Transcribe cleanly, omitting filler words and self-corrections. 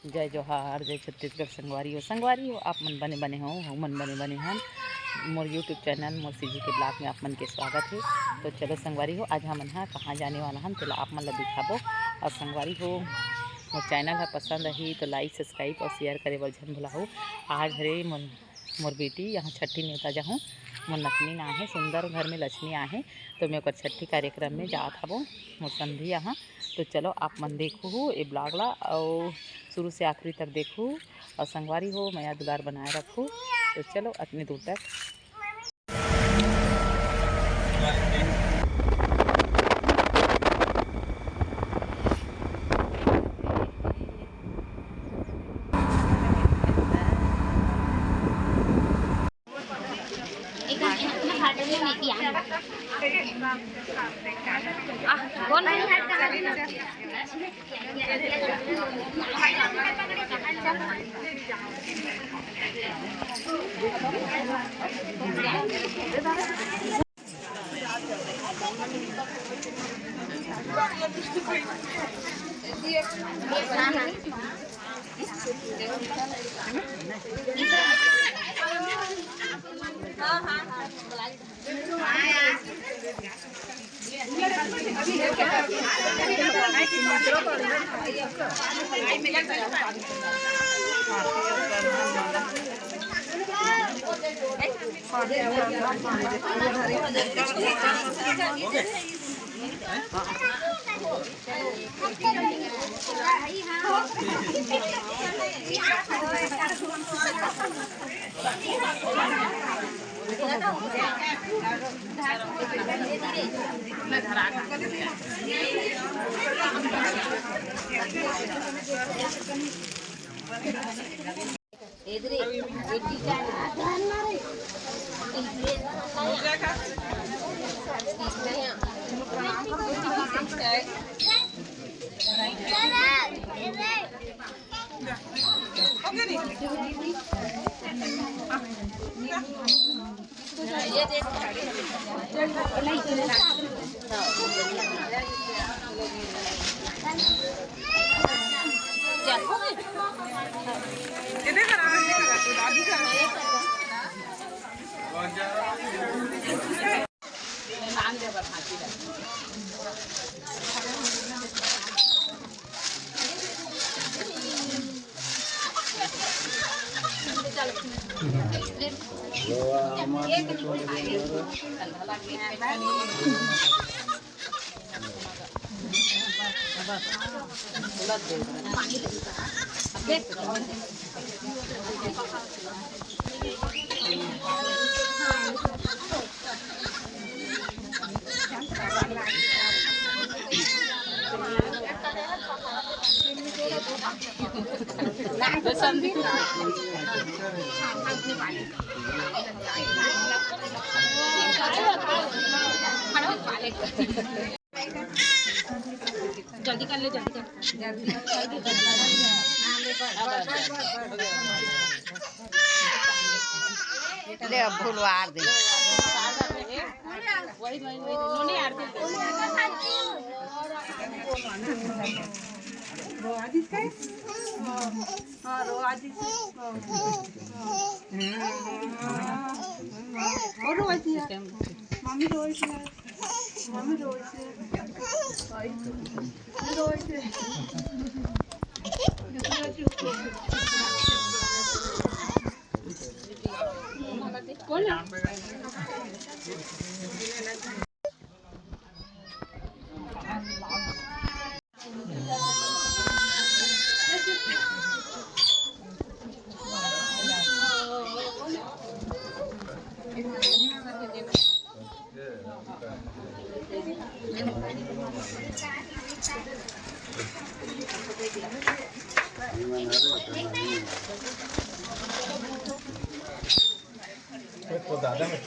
जय जोहार, जय छत्तीसगढ़। संगवारी हो आप मन बने बने हो मन बने बने हम मोर यूट्यूब चैनल मोर सीजी के ब्लॉग में आप मन के स्वागत है। तो चलो संगवारी हो, आज हमन हा कहाँ जाने वाला हम तेला आप मन ला दिखाबो। और संगवारी हो, मोर चैनल हा पसंद रही तो लाइक सब्सक्राइब और शेयर करे बर झन भुलाओ। आज हरे मोर बेटी यहाँ छठी नेता जाहूँ, मोर नतनी ना है सुंदर घर में लक्ष्मी आहे, तो मैं ओकर छठी कार्यक्रम में जात हबो मोर संधी यहाँ। तो चलो आप मन देखो ये ब्लॉग ला और शुरू से आखिरी तक देखो और संगवारी हो माया दुलार बनाए रखो। तो चलो अतनी दूर तक। जल्दी कर ले, जल्दी ले अब फुलवार दे वही नोनी आर दे रोआदिस काय हां रोआदिस और रोआदिस मम्मी रोआदिस मम्मी रोआदिस आई रोआदिस कौन तो दादा में